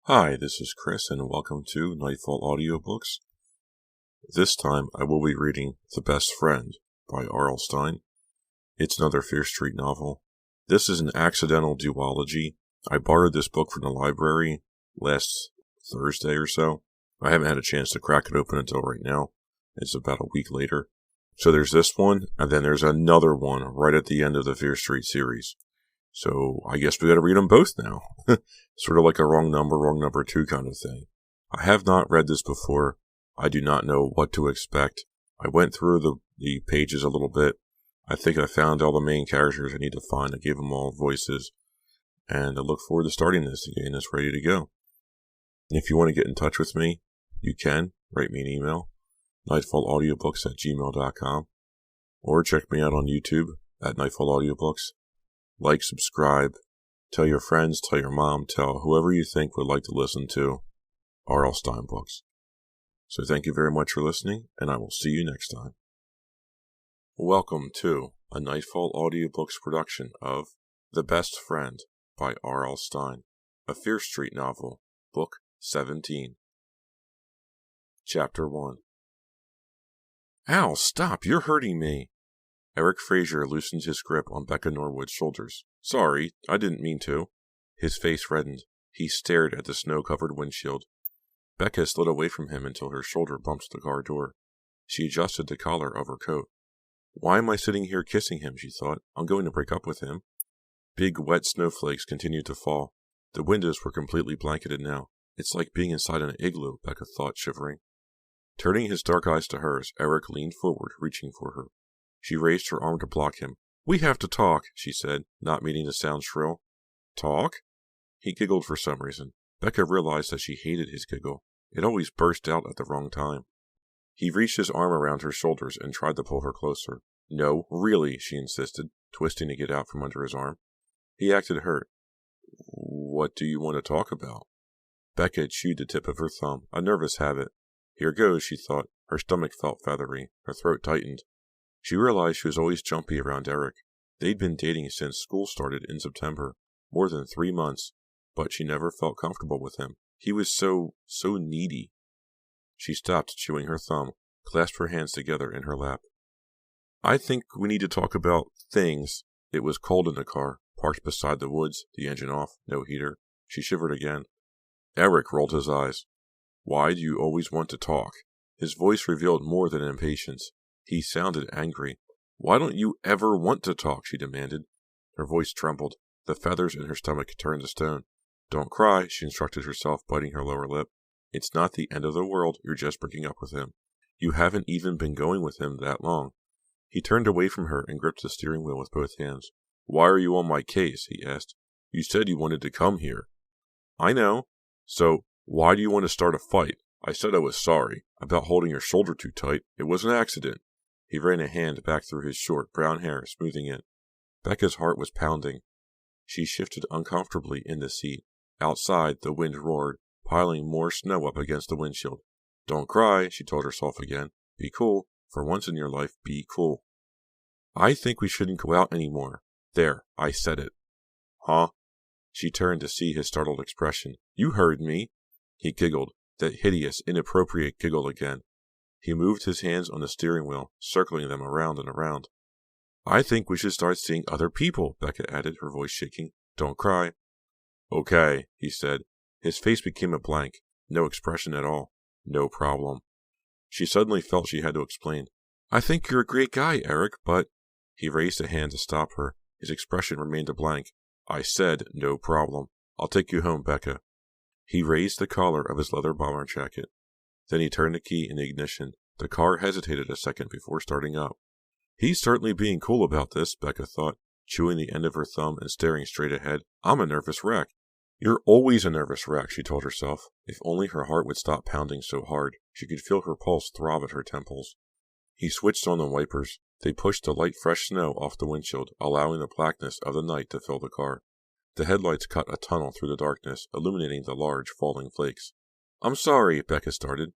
Hi, this is Chris, and welcome to Nightfall Audiobooks. This time I will be reading The Best Friend by Stine. It's another Fear Street novel. This is an accidental duology. I borrowed this book from the library last Thursday or so. I haven't had a chance to crack it open until right now. It's about a week later. So there's this one, and then there's another one right at the end of the Fear Street series. So I guess we gotta read them both now. Sort of like a wrong number 2 kind of thing. I have not read this before. I do not know what to expect. I went through the pages a little bit. I think I found all the main characters I need to find. I gave them all voices. And I look forward to starting this and getting this ready to go. And if you want to get in touch with me, you can. Write me an email. nightfallaudiobooks@gmail.com. Or check me out on YouTube at Nightfall Audiobooks. Like, subscribe, tell your friends, tell your mom, tell whoever you think would like to listen to R.L. Stine books. So thank you very much for listening, and I will see you next time. Welcome to a Nightfall Audiobooks production of The Best Friend by R.L. Stine, a Fear Street novel, Book 17. Chapter 1. Ow, stop, you're hurting me. Eric Fraser loosened his grip on Becca Norwood's shoulders. Sorry, I didn't mean to. His face reddened. He stared at the snow-covered windshield. Becca slid away from him until her shoulder bumped the car door. She adjusted the collar of her coat. Why am I sitting here kissing him, she thought. I'm going to break up with him. Big, wet snowflakes continued to fall. The windows were completely blanketed now. It's like being inside an igloo, Becca thought, shivering. Turning his dark eyes to hers, Eric leaned forward, reaching for her. She raised her arm to block him. We have to talk, she said, not meaning to sound shrill. Talk? He giggled for some reason. Becca realized that she hated his giggle. It always burst out at the wrong time. He reached his arm around her shoulders and tried to pull her closer. No, really, she insisted, twisting to get out from under his arm. He acted hurt. What do you want to talk about? Becca chewed the tip of her thumb, a nervous habit. Here goes, she thought. Her stomach felt feathery. Her throat tightened. She realized she was always jumpy around Eric. They'd been dating since school started in September, more than 3 months, but she never felt comfortable with him. He was so needy. She stopped chewing her thumb, clasped her hands together in her lap. I think we need to talk about things. It was cold in the car, parked beside the woods, the engine off, no heater. She shivered again. Eric rolled his eyes. Why do you always want to talk? His voice revealed more than impatience. He sounded angry. Why don't you ever want to talk? She demanded. Her voice trembled. The feathers in her stomach turned to stone. Don't cry, she instructed herself, biting her lower lip. It's not the end of the world. You're just breaking up with him. You haven't even been going with him that long. He turned away from her and gripped the steering wheel with both hands. Why are you on my case? He asked. You said you wanted to come here. I know. So, why do you want to start a fight? I said I was sorry about holding your shoulder too tight. It was an accident. He ran a hand back through his short, brown hair, smoothing it. Becca's heart was pounding. She shifted uncomfortably in the seat. Outside, the wind roared, piling more snow up against the windshield. Don't cry, she told herself again. Be cool. For once in your life, be cool. I think we shouldn't go out any more. There, I said it. Huh? She turned to see his startled expression. You heard me. He giggled, that hideous, inappropriate giggle again. He moved his hands on the steering wheel, circling them around and around. I think we should start seeing other people, Becca added, her voice shaking. Don't cry. Okay, he said. His face became a blank. No expression at all. No problem. She suddenly felt she had to explain. I think you're a great guy, Eric, but... He raised a hand to stop her. His expression remained a blank. I said no problem. I'll take you home, Becca. He raised the collar of his leather bomber jacket. Then he turned the key in the ignition. The car hesitated a second before starting up. He's certainly being cool about this, Becca thought, chewing the end of her thumb and staring straight ahead. I'm a nervous wreck. You're always a nervous wreck, she told herself. If only her heart would stop pounding so hard. She could feel her pulse throb at her temples. He switched on the wipers. They pushed the light fresh snow off the windshield, allowing the blackness of the night to fill the car. The headlights cut a tunnel through the darkness, illuminating the large falling flakes. I'm sorry, Becca started.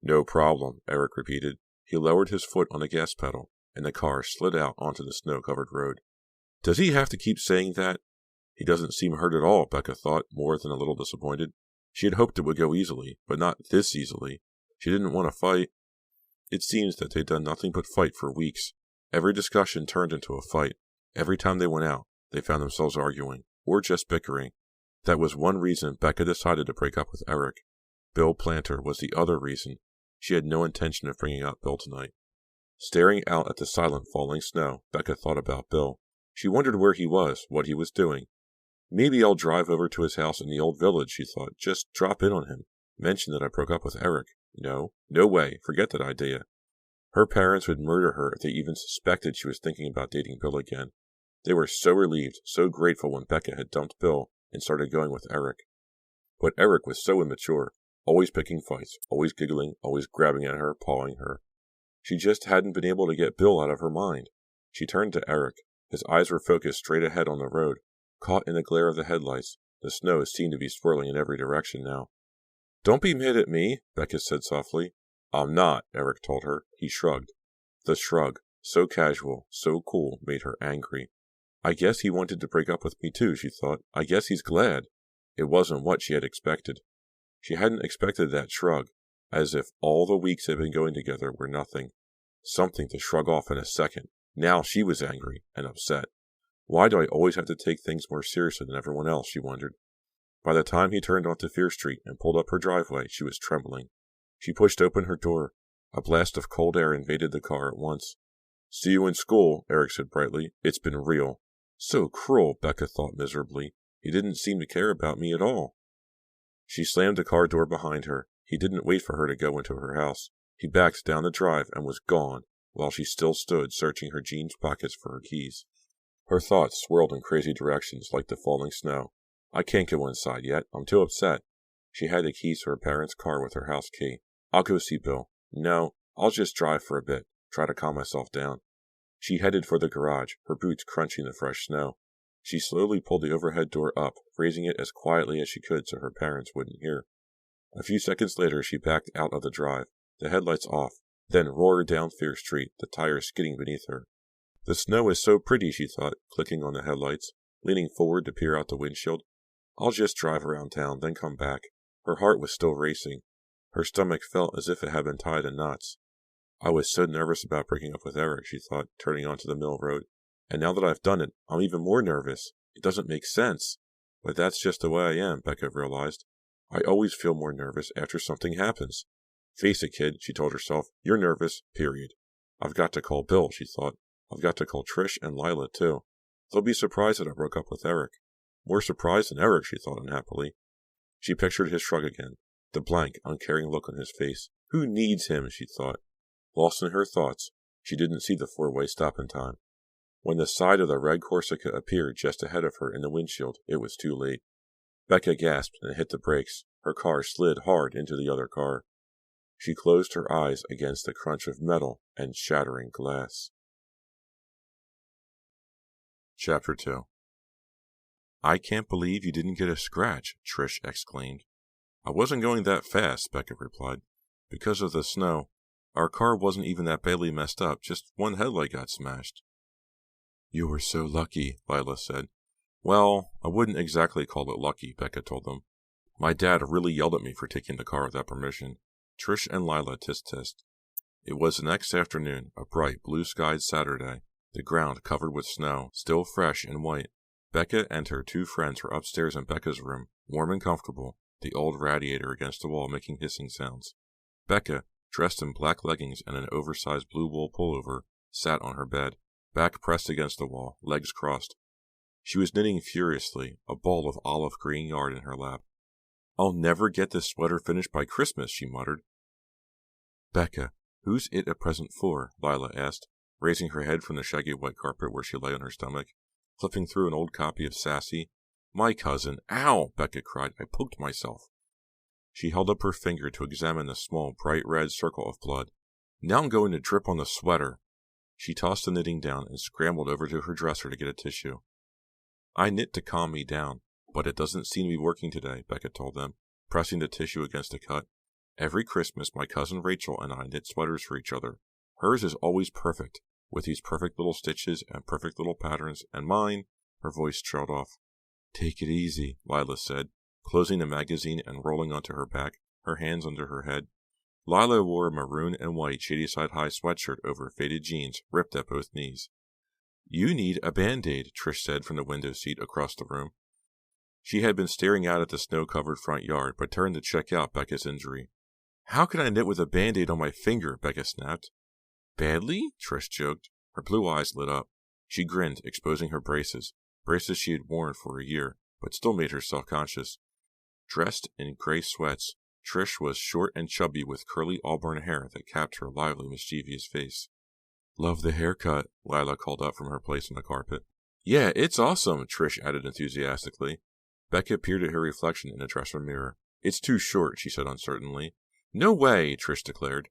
No problem, Eric repeated. He lowered his foot on the gas pedal, and the car slid out onto the snow-covered road. Does he have to keep saying that? He doesn't seem hurt at all, Becca thought, more than a little disappointed. She had hoped it would go easily, but not this easily. She didn't want to fight. It seems that they'd done nothing but fight for weeks. Every discussion turned into a fight. Every time they went out, they found themselves arguing, or just bickering. That was one reason Becca decided to break up with Eric. Bill Planter was the other reason. She had no intention of bringing up Bill tonight. Staring out at the silent falling snow, Becca thought about Bill. She wondered where he was, what he was doing. Maybe I'll drive over to his house in the old village, she thought. Just drop in on him. Mention that I broke up with Eric. No way. Forget that idea. Her parents would murder her if they even suspected she was thinking about dating Bill again. They were so relieved, so grateful when Becca had dumped Bill and started going with Eric. But Eric was so immature, always picking fights, always giggling, always grabbing at her, pawing her. She just hadn't been able to get Bill out of her mind. She turned to Eric. His eyes were focused straight ahead on the road. Caught in the glare of the headlights, the snow seemed to be swirling in every direction now. Don't be mad at me, Becca said softly. I'm not, Eric told her. He shrugged. The shrug, so casual, so cool, made her angry. I guess he wanted to break up with me too, she thought. I guess he's glad. It wasn't what she had expected. She hadn't expected that shrug, as if all the weeks they'd been going together were nothing. Something to shrug off in a second. Now she was angry and upset. Why do I always have to take things more seriously than everyone else, she wondered. By the time he turned onto Fear Street and pulled up her driveway, she was trembling. She pushed open her door. A blast of cold air invaded the car at once. See you in school, Eric said brightly. It's been real. So cruel, Becca thought miserably. He didn't seem to care about me at all. She slammed the car door behind her. He didn't wait for her to go into her house. He backed down the drive and was gone, while she still stood searching her jeans pockets for her keys. Her thoughts swirled in crazy directions like the falling snow. I can't go inside yet. I'm too upset. She had the keys to her parents' car with her house key. I'll go see Bill. No, I'll just drive for a bit, try to calm myself down. She headed for the garage, her boots crunching the fresh snow. She slowly pulled the overhead door up, raising it as quietly as she could so her parents wouldn't hear. A few seconds later, she backed out of the drive, the headlights off, then roared down Fear Street, the tires skidding beneath her. The snow is so pretty, she thought, clicking on the headlights, leaning forward to peer out the windshield. I'll just drive around town, then come back. Her heart was still racing. Her stomach felt as if it had been tied in knots. I was so nervous about breaking up with Eric, she thought, turning onto the mill road. And now that I've done it, I'm even more nervous. It doesn't make sense. But that's just the way I am, Becca realized. I always feel more nervous after something happens. Face it, kid, she told herself. You're nervous, period. I've got to call Bill, she thought. I've got to call Trish and Lila, too. They'll be surprised that I broke up with Eric. More surprised than Eric, she thought unhappily. She pictured his shrug again, the blank, uncaring look on his face. Who needs him, she thought. Lost in her thoughts, she didn't see the four-way stop in time. When the side of the red Corsica appeared just ahead of her in the windshield, it was too late. Becca gasped and hit the brakes. Her car slid hard into the other car. She closed her eyes against the crunch of metal and shattering glass. Chapter 2. I can't believe you didn't get a scratch, Trish exclaimed. I wasn't going that fast, Becca replied. Because of the snow. Our car wasn't even that badly messed up, just one headlight got smashed. You were so lucky, Lila said. Well, I wouldn't exactly call it lucky, Becca told them. My dad really yelled at me for taking the car without permission. Trish and Lila tisk-tissed. It was the next afternoon, a bright, blue-skied Saturday, the ground covered with snow, still fresh and white. Becca and her two friends were upstairs in Becca's room, warm and comfortable, the old radiator against the wall making hissing sounds. Becca, dressed in black leggings and an oversized blue wool pullover, sat on her bed, back pressed against the wall, legs crossed. She was knitting furiously, a ball of olive green yarn in her lap. I'll never get this sweater finished by Christmas, she muttered. Becca, who's it a present for? Lila asked, raising her head from the shaggy white carpet where she lay on her stomach, flipping through an old copy of Sassy. My cousin. Ow! Becca cried. I poked myself. She held up her finger to examine the small, bright red circle of blood. Now I'm going to drip on the sweater. She tossed the knitting down and scrambled over to her dresser to get a tissue. I knit to calm me down, but it doesn't seem to be working today, Becca told them, pressing the tissue against a cut. Every Christmas, my cousin Rachel and I knit sweaters for each other. Hers is always perfect, with these perfect little stitches and perfect little patterns, and mine, her voice trailed off. Take it easy, Lila said, closing the magazine and rolling onto her back, her hands under her head. Lila wore a maroon and white shady-side high sweatshirt over faded jeans, ripped at both knees. "You need a Band-Aid," Trish said from the window seat across the room. She had been staring out at the snow-covered front yard, but turned to check out Becca's injury. "How can I knit with a Band-Aid on my finger?" Becca snapped. "Badly?" Trish joked. Her blue eyes lit up. She grinned, exposing her braces she had worn for a year, but still made her self-conscious. Dressed in gray sweats, Trish was short and chubby with curly auburn hair that capped her lively, mischievous face. "Love the haircut," Lila called out from her place on the carpet. "Yeah, it's awesome," Trish added enthusiastically. Becca peered at her reflection in the dresser mirror. "It's too short," she said uncertainly. "No way," Trish declared.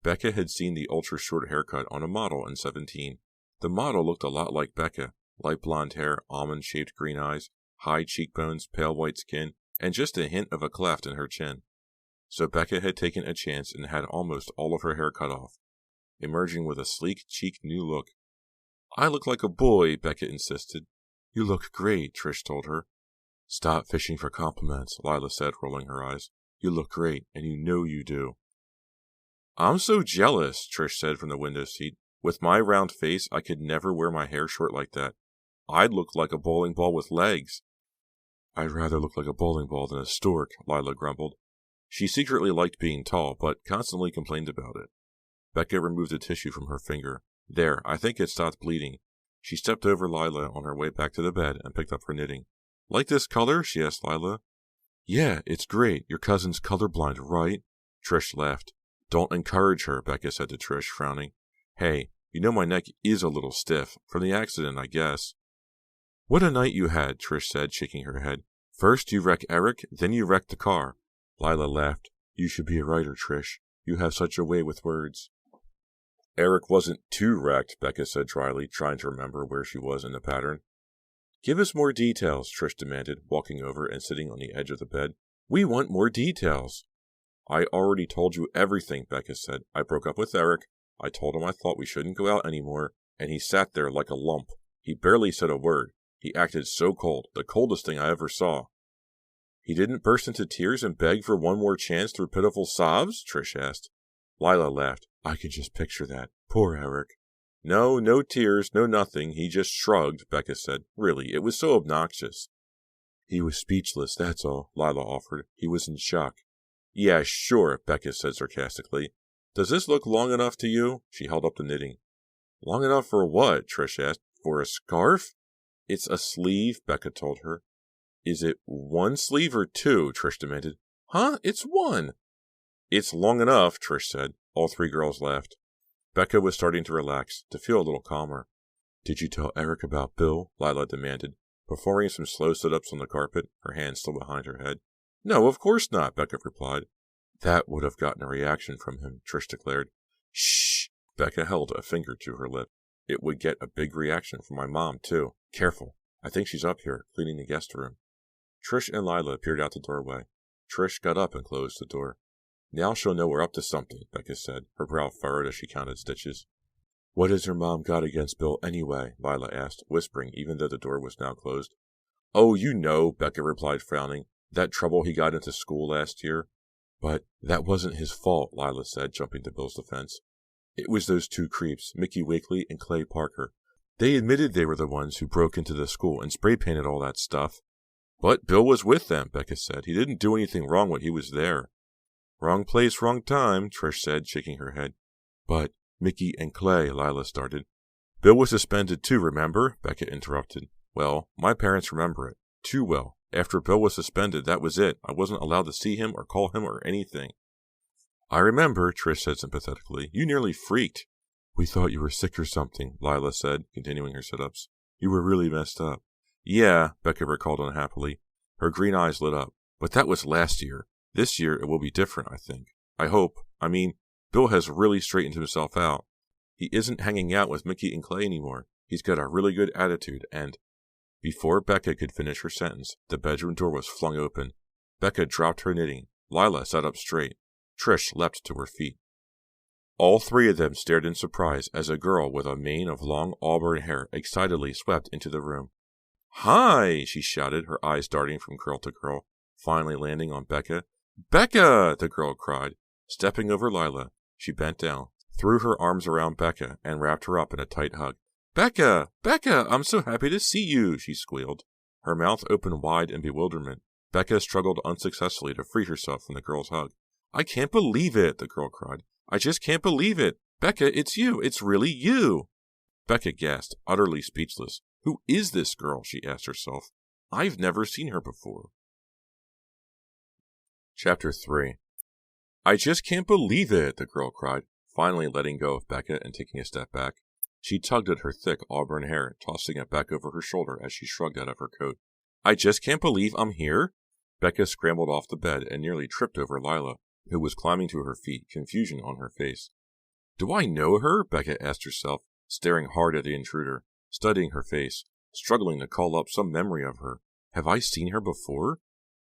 Becca had seen the ultra-short haircut on a model in 17. The model looked a lot like Becca. Light blonde hair, almond-shaped green eyes, high cheekbones, pale white skin, and just a hint of a cleft in her chin. So Becca had taken a chance and had almost all of her hair cut off, emerging with a sleek, cheeked new look. "I look like a boy," Becca insisted. "You look great," Trish told her. "Stop fishing for compliments," Lila said, rolling her eyes. "You look great, and you know you do." "I'm so jealous," Trish said from the window seat. "With my round face, I could never wear my hair short like that. I'd look like a bowling ball with legs." "I'd rather look like a bowling ball than a stork," Lila grumbled. She secretly liked being tall, but constantly complained about it. Becca removed a tissue from her finger. "There, I think it stopped bleeding." She stepped over Lila on her way back to the bed and picked up her knitting. "Like this color?" she asked Lila. "Yeah, it's great. Your cousin's colorblind, right?" Trish laughed. "Don't encourage her," Becca said to Trish, frowning. "Hey, you know my neck is a little stiff. From the accident, I guess." "What a night you had," Trish said, shaking her head. "First you wreck Eric, then you wreck the car." Lila laughed. "You should be a writer, Trish. You have such a way with words." "Eric wasn't too wrecked," Becca said dryly, trying to remember where she was in the pattern. "Give us more details," Trish demanded, walking over and sitting on the edge of the bed. "We want more details." "I already told you everything," Becca said. "I broke up with Eric. I told him I thought we shouldn't go out anymore, and he sat there like a lump. He barely said a word. He acted so cold, the coldest thing I ever saw." "He didn't burst into tears and beg for one more chance through pitiful sobs?" Trish asked. Lila laughed. "I can just picture that. Poor Eric." No tears, no nothing. He just shrugged," Becca said. "Really, it was so obnoxious." "He was speechless, that's all," Lila offered. "He was in shock." "Yeah, sure," Becca said sarcastically. "Does this look long enough to you?" She held up the knitting. "Long enough for what?" Trish asked. "For a scarf?" "It's a sleeve," Becca told her. "Is it one sleeve or two?" Trish demanded. "Huh? It's one." "It's long enough," Trish said. All three girls laughed. Becca was starting to relax, to feel a little calmer. "Did you tell Eric about Bill?" Lila demanded, performing some slow sit-ups on the carpet, her hands still behind her head. "No, of course not," Becca replied. "That would have gotten a reaction from him," Trish declared. "Shh!" Becca held a finger to her lip. "It would get a big reaction from my mom, too. Careful. I think she's up here, cleaning the guest room." Trish and Lila peered out the doorway. Trish got up and closed the door. "Now she'll know we're up to something," Becca said, her brow furrowed as she counted stitches. "What has your mom got against Bill anyway?" Lila asked, whispering even though the door was now closed. "Oh, you know," Becca replied, frowning. "That trouble he got into school last year." "But that wasn't his fault," Lila said, jumping to Bill's defense. "It was those two creeps, Mickey Wakely and Clay Parker. They admitted they were the ones who broke into the school and spray-painted all that stuff." "But Bill was with them," Becca said. "He didn't do anything wrong when he was there." "Wrong place, wrong time," Trish said, shaking her head. "But Mickey and Clay," Lila started. "Bill was suspended too, remember?" Becca interrupted. "Well, my parents remember it. Too well. After Bill was suspended, that was it. I wasn't allowed to see him or call him or anything." "I remember," Trish said sympathetically. "You nearly freaked." "We thought you were sick or something," Lila said, continuing her sit-ups. "You were really messed up." "Yeah," Becca recalled unhappily. Her green eyes lit up. "But that was last year. This year it will be different, I think. I hope. I mean, Bill has really straightened himself out. He isn't hanging out with Mickey and Clay anymore. He's got a really good attitude and—" Before Becca could finish her sentence, the bedroom door was flung open. Becca dropped her knitting. Lila sat up straight. Trish leapt to her feet. All three of them stared in surprise as a girl with a mane of long auburn hair excitedly swept into the room. "Hi!" she shouted, her eyes darting from girl to girl. finally landing on Becca. "Becca!" the girl cried. Stepping over Lila, she bent down, threw her arms around Becca, and wrapped her up in a tight hug. "Becca! Becca! I'm so happy to see you!" she squealed. Her mouth opened wide in bewilderment. Becca struggled unsuccessfully to free herself from the girl's hug. "I can't believe it!" the girl cried. "I just can't believe it! Becca, it's you! It's really you!" Becca gasped, utterly speechless. Who is this girl? She asked herself. I've never seen her before. Chapter 3. "I just can't believe it!" the girl cried, finally letting go of Becca and taking a step back. She tugged at her thick auburn hair, tossing it back over her shoulder as she shrugged out of her coat. "I just can't believe I'm here!" Becca scrambled off the bed and nearly tripped over Lila, who was climbing to her feet, confusion on her face. Do I know her? Becca asked herself, staring hard at the intruder, studying her face, struggling to call up some memory of her. Have I seen her before?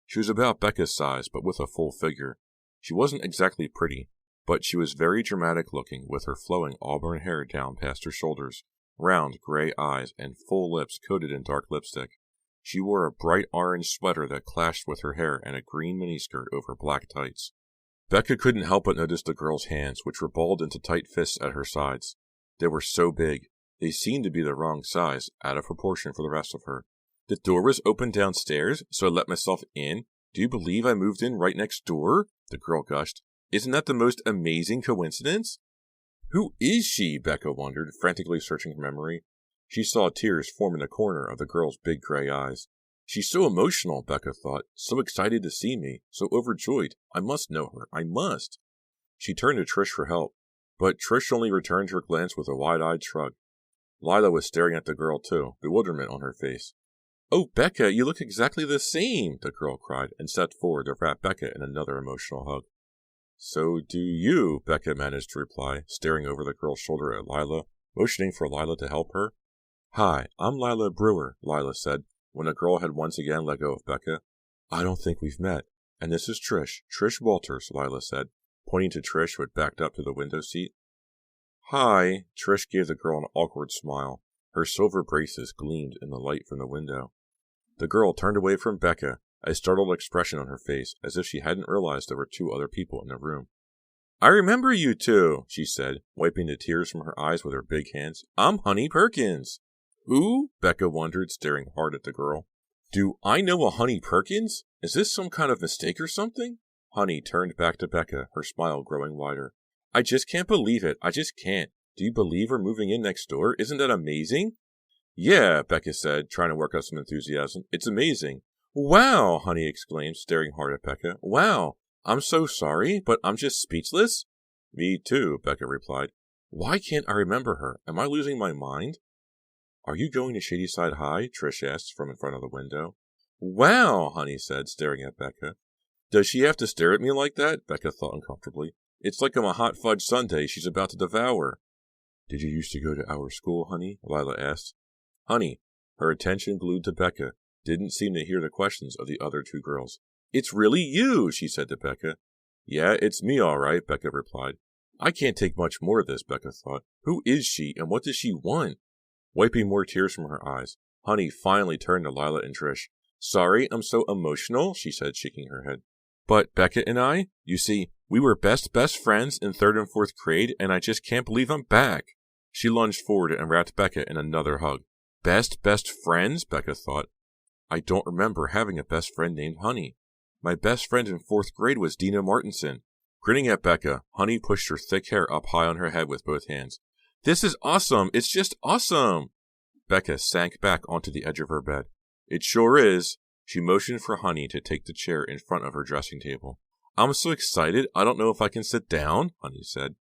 She was about Becca's size, but with a full figure. She wasn't exactly pretty, but she was very dramatic looking, with her flowing auburn hair down past her shoulders, round gray eyes, and full lips coated in dark lipstick. She wore a bright orange sweater that clashed with her hair and a green miniskirt over black tights. Becca couldn't help but notice the girl's hands, which were balled into tight fists at her sides. They were so big. They seemed to be the wrong size, out of proportion for the rest of her. The door was open downstairs, so I let myself in. Do you believe I moved in right next door? The girl gushed. Isn't that the most amazing coincidence? Who is she? Becca wondered, frantically searching her memory. She saw tears form in the corner of the girl's big gray eyes. She's so emotional, Becca thought, so excited to see me, so overjoyed. I must know her. I must. She turned to Trish for help, but Trish only returned her glance with a wide-eyed shrug. Lila was staring at the girl, too, bewilderment on her face. Oh, Becca, you look exactly the same, the girl cried, and stepped forward to wrap Becca in another emotional hug. So do you, Becca managed to reply, staring over the girl's shoulder at Lila, motioning for Lila to help her. Hi, I'm Lila Brewer, Lila said, when the girl had once again let go of Becca. I don't think we've met. And this is Trish Walters, Lila said, pointing to Trish who had backed up to the window seat. Hi, Trish gave the girl an awkward smile. Her silver braces gleamed in the light from the window. The girl turned away from Becca, a startled expression on her face, as if she hadn't realized there were two other people in the room. I remember you two, she said, wiping the tears from her eyes with her big hands. I'm Honey Perkins. Who? Becca wondered, staring hard at the girl. Do I know a Honey Perkins? Is this some kind of mistake or something? Honey turned back to Becca, her smile growing wider. I just can't believe it. I just can't. Do you believe we're moving in next door? Isn't that amazing? Yeah, Becca said, trying to work up some enthusiasm. It's amazing. Wow, Honey exclaimed, staring hard at Becca. Wow, I'm so sorry, but I'm just speechless. Me too, Becca replied. Why can't I remember her? Am I losing my mind? Are you going to Shadyside High? Trish asked from in front of the window. Wow, Honey said, staring at Becca. Does she have to stare at me like that? Becca thought uncomfortably. It's like I'm a hot fudge sundae she's about to devour. Did you used to go to our school, Honey? Lila asked. Honey, her attention glued to Becca, didn't seem to hear the questions of the other two girls. It's really you, she said to Becca. Yeah, it's me all right, Becca replied. I can't take much more of this, Becca thought. Who is she, and what does she want? Wiping more tears from her eyes, Honey finally turned to Lila and Trish. Sorry, I'm so emotional, she said, shaking her head. But Becca and I, you see, we were best friends in 3rd and 4th grade, and I just can't believe I'm back. She lunged forward and wrapped Becca in another hug. Best friends, Becca thought. I don't remember having a best friend named Honey. My best friend in 4th grade was Dina Martinson. Grinning at Becca, Honey pushed her thick hair up high on her head with both hands. This is awesome! It's just awesome! Becca sank back onto the edge of her bed. It sure is. She motioned for Honey to take the chair in front of her dressing table. I'm so excited, I don't know if I can sit down, Honey said.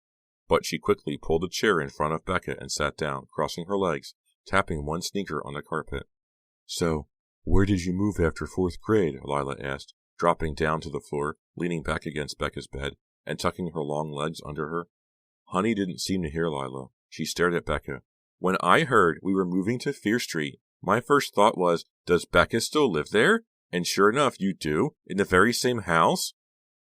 But she quickly pulled a chair in front of Becca and sat down, crossing her legs, tapping one sneaker on the carpet. So, where did you move after 4th grade? Lila asked, dropping down to the floor, leaning back against Becca's bed, and tucking her long legs under her. Honey didn't seem to hear Lila. She stared at Becca. When I heard we were moving to Fear Street, my first thought was, does Becca still live there? And sure enough, you do, in the very same house?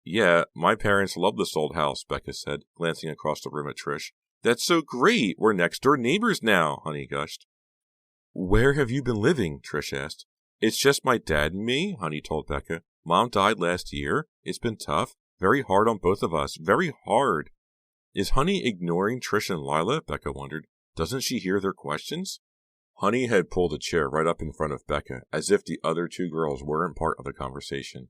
Yeah, my parents love this old house, Becca said, glancing across the room at Trish. That's so great! We're next-door neighbors now, Honey gushed. Where have you been living? Trish asked. It's just my dad and me, Honey told Becca. Mom died last year. It's been tough. Very hard on both of us. Very hard. Is Honey ignoring Trish and Lila? Becca wondered. Doesn't she hear their questions? Honey had pulled a chair right up in front of Becca, as if the other two girls weren't part of the conversation.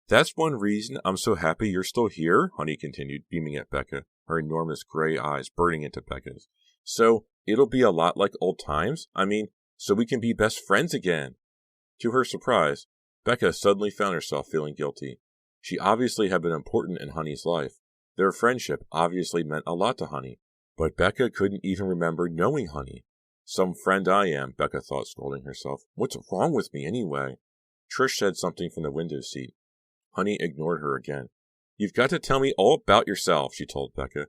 That's one reason I'm so happy you're still here, Honey continued, beaming at Becca, her enormous gray eyes burning into Becca's. So, it'll be a lot like old times? I mean, so we can be best friends again. To her surprise, Becca suddenly found herself feeling guilty. She obviously had been important in Honey's life. Their friendship obviously meant a lot to Honey, but Becca couldn't even remember knowing Honey. Some friend I am, Becca thought, scolding herself. What's wrong with me anyway? Trish said something from the window seat. Honey ignored her again. You've got to tell me all about yourself, she told Becca.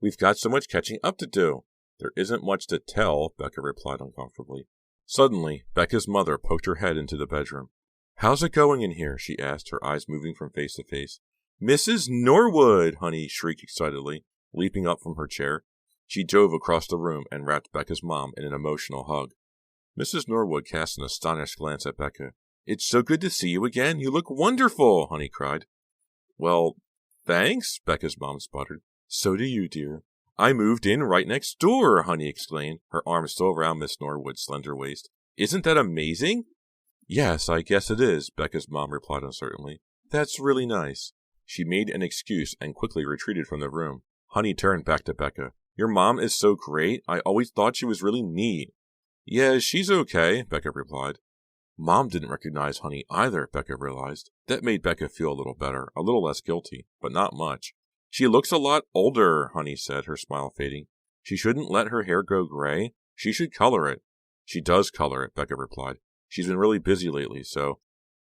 We've got so much catching up to do. There isn't much to tell, Becca replied uncomfortably. Suddenly, Becca's mother poked her head into the bedroom. How's it going in here? She asked, her eyes moving from face to face. Mrs. Norwood, Honey shrieked excitedly, leaping up from her chair. She dove across the room and wrapped Becca's mom in an emotional hug. Mrs. Norwood cast an astonished glance at Becca. It's so good to see you again. You look wonderful, Honey cried. Well, thanks, Becca's mom sputtered. So do you, dear. I moved in right next door, Honey exclaimed, her arm still around Miss Norwood's slender waist. Isn't that amazing? Yes, I guess it is, Becca's mom replied uncertainly. That's really nice. She made an excuse and quickly retreated from the room. Honey turned back to Becca. Your mom is so great. I always thought she was really neat. Yeah, she's okay, Becca replied. Mom didn't recognize Honey either, Becca realized. That made Becca feel a little better, a little less guilty, but not much. She looks a lot older, Honey said, her smile fading. She shouldn't let her hair go gray. She should color it. She does color it, Becca replied. She's been really busy lately, so...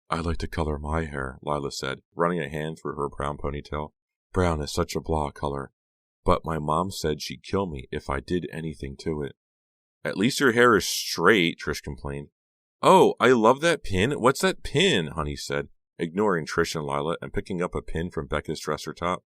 I like to color my hair, Lila said, running a hand through her brown ponytail. Brown is such a blah color. But my mom said she'd kill me if I did anything to it. At least your hair is straight, Trish complained. Oh, I love that pin. What's that pin? Honey said, ignoring Trish and Lila and picking up a pin from Becca's dresser top.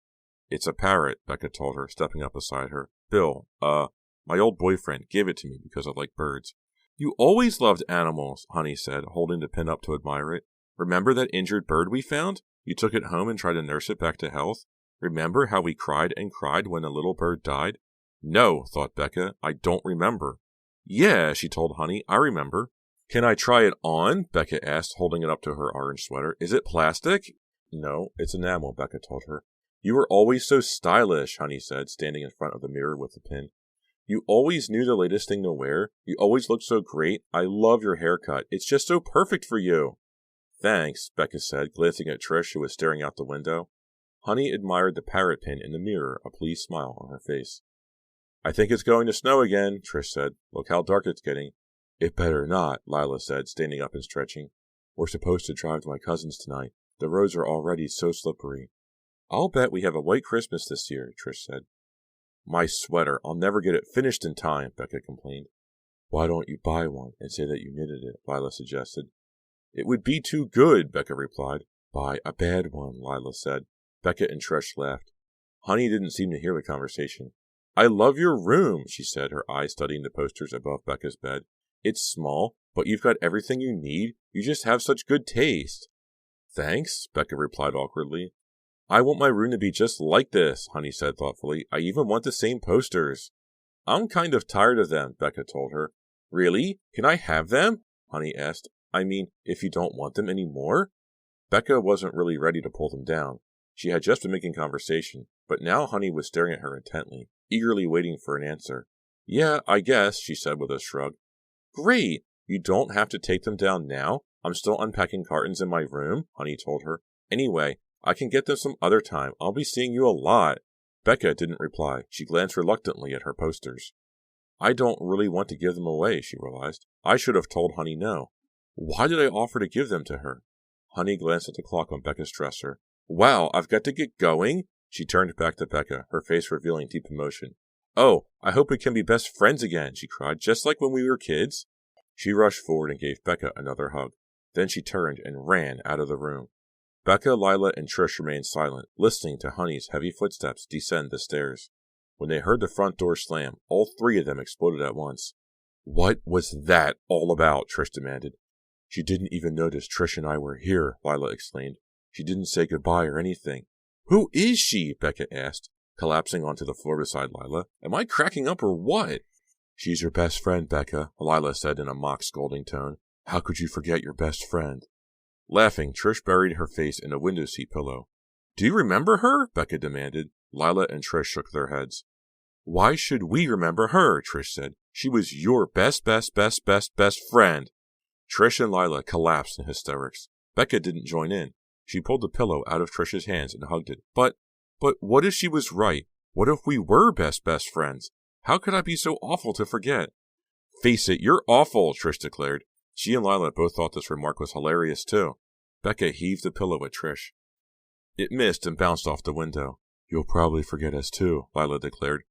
It's a parrot, Becca told her, stepping up beside her. Bill, my old boyfriend gave it to me because I like birds. You always loved animals, Honey said, holding the pin up to admire it. Remember that injured bird we found? You took it home and tried to nurse it back to health? Remember how we cried and cried when a little bird died? No, thought Becca, I don't remember. Yeah, she told Honey, I remember. Can I try it on? Becca asked, holding it up to her orange sweater. Is it plastic? No, it's enamel, Becca told her. You were always so stylish, Honey said, standing in front of the mirror with the pin. You always knew the latest thing to wear. You always looked so great. I love your haircut. It's just so perfect for you. Thanks, Becca said, glancing at Trish, who was staring out the window. Honey admired the parrot pin in the mirror, a pleased smile on her face. I think it's going to snow again, Trish said. Look how dark it's getting. It better not, Lila said, standing up and stretching. We're supposed to drive to my cousin's tonight. The roads are already so slippery. I'll bet we have a white Christmas this year, Trish said. My sweater. I'll never get it finished in time, Becca complained. Why don't you buy one and say that you knitted it, Lila suggested. It would be too good, Becca replied. Buy a bad one, Lila said. Becca and Trish laughed. Honey didn't seem to hear the conversation. I love your room, she said, her eyes studying the posters above Becca's bed. It's small, but you've got everything you need. You just have such good taste. Thanks, Becca replied awkwardly. I want my room to be just like this, Honey said thoughtfully. I even want the same posters. I'm kind of tired of them, Becca told her. Really? Can I have them? Honey asked. I mean, if you don't want them anymore? Becca wasn't really ready to pull them down. She had just been making conversation, but now Honey was staring at her intently, eagerly waiting for an answer. Yeah, I guess, she said with a shrug. Great! You don't have to take them down now. I'm still unpacking cartons in my room, Honey told her. Anyway, I can get them some other time. I'll be seeing you a lot. Becca didn't reply. She glanced reluctantly at her posters. I don't really want to give them away, she realized. I should have told Honey no. Why did I offer to give them to her? Honey glanced at the clock on Becca's dresser. Wow, I've got to get going? She turned back to Becca, her face revealing deep emotion. Oh, I hope we can be best friends again, she cried, just like when we were kids. She rushed forward and gave Becca another hug. Then she turned and ran out of the room. Becca, Lila, and Trish remained silent, listening to Honey's heavy footsteps descend the stairs. When they heard the front door slam, all three of them exploded at once. What was that all about? Trish demanded. She didn't even notice Trish and I were here, Lila explained. She didn't say goodbye or anything. Who is she? Becca asked, collapsing onto the floor beside Lila. Am I cracking up or what? She's your best friend, Becca, Lila said in a mock scolding tone. How could you forget your best friend? Laughing, Trish buried her face in a window seat pillow. Do you remember her? Becca demanded. Lila and Trish shook their heads. Why should we remember her? Trish said. She was your best friend. Trish and Lila collapsed in hysterics. Becca didn't join in. She pulled the pillow out of Trish's hands and hugged it. But what if she was right? What if we were best friends? How could I be so awful to forget? Face it, you're awful, Trish declared. She and Lila both thought this remark was hilarious, too. Becca heaved the pillow at Trish. It missed and bounced off the window. You'll probably forget us, too, Lila declared.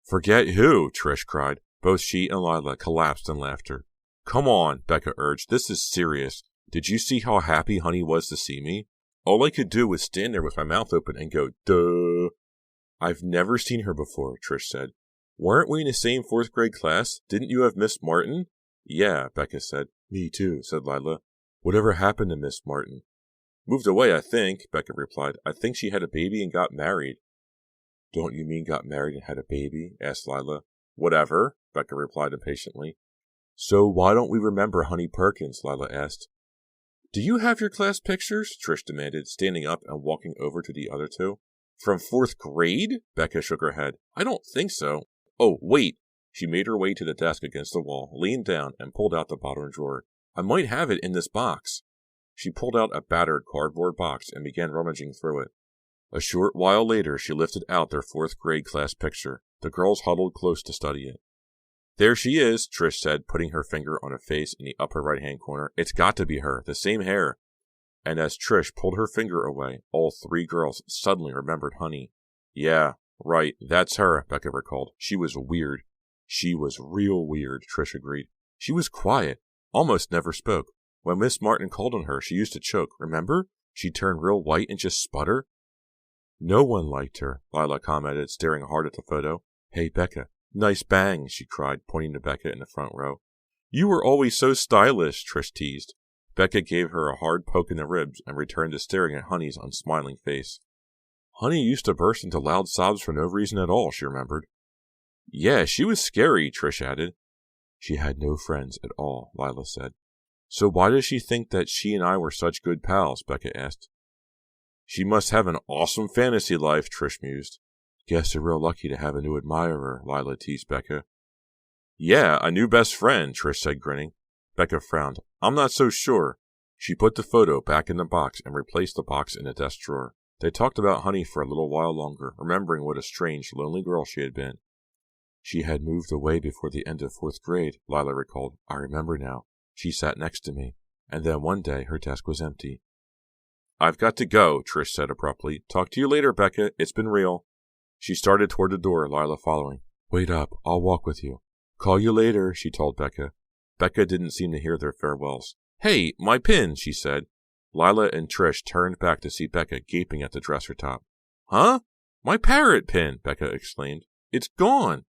Forget who? Trish cried. Both she and Lila collapsed in laughter. Come on, Becca urged. This is serious. Did you see how happy Honey was to see me? All I could do was stand there with my mouth open and go, duh. I've never seen her before, Trish said. Weren't we in the same 4th grade class? Didn't you have Miss Martin? Yeah, Becca said. Me too, said Lila. Whatever happened to Miss Martin? Moved away, I think, Becca replied. I think she had a baby and got married. Don't you mean got married and had a baby? Asked Lila. Whatever, Becca replied impatiently. So why don't we remember Honey Perkins? Lila asked. Do you have your class pictures? Trish demanded, standing up and walking over to the other two. From 4th grade? Becca shook her head. I don't think so. Oh, wait. She made her way to the desk against the wall, leaned down, and pulled out the bottom drawer. I might have it in this box. She pulled out a battered cardboard box and began rummaging through it. A short while later, she lifted out their 4th grade class picture. The girls huddled close to study it. There she is, Trish said, putting her finger on a face in the upper right-hand corner. It's got to be her, the same hair. And as Trish pulled her finger away, all 3 girls suddenly remembered Honey. Yeah, right, that's her, Becca recalled. She was weird. She was real weird, Trish agreed. She was quiet, almost never spoke. When Miss Martin called on her, she used to choke, remember? She'd turn real white and just sputter. No one liked her, Lila commented, staring hard at the photo. Hey, Becca. Nice bang, she cried, pointing to Becca in the front row. You were always so stylish, Trish teased. Becca gave her a hard poke in the ribs and returned to staring at Honey's unsmiling face. Honey used to burst into loud sobs for no reason at all, she remembered. Yeah, she was scary, Trish added. She had no friends at all, Lila said. So why does she think that she and I were such good pals? Becca asked. She must have an awesome fantasy life, Trish mused. Guess they're real lucky to have a new admirer, Lila teased Becca. Yeah, a new best friend, Trish said, grinning. Becca frowned. I'm not so sure. She put the photo back in the box and replaced the box in the desk drawer. They talked about Honey for a little while longer, remembering what a strange, lonely girl she had been. She had moved away before the end of 4th grade, Lila recalled. I remember now. She sat next to me, and then one day her desk was empty. I've got to go, Trish said abruptly. Talk to you later, Becca. It's been real. She started toward the door, Lila following. Wait up. I'll walk with you. Call you later, she told Becca. Becca didn't seem to hear their farewells. Hey, my pin, she said. Lila and Trish turned back to see Becca gaping at the dresser top. Huh? My parrot pin, Becca exclaimed. It's gone.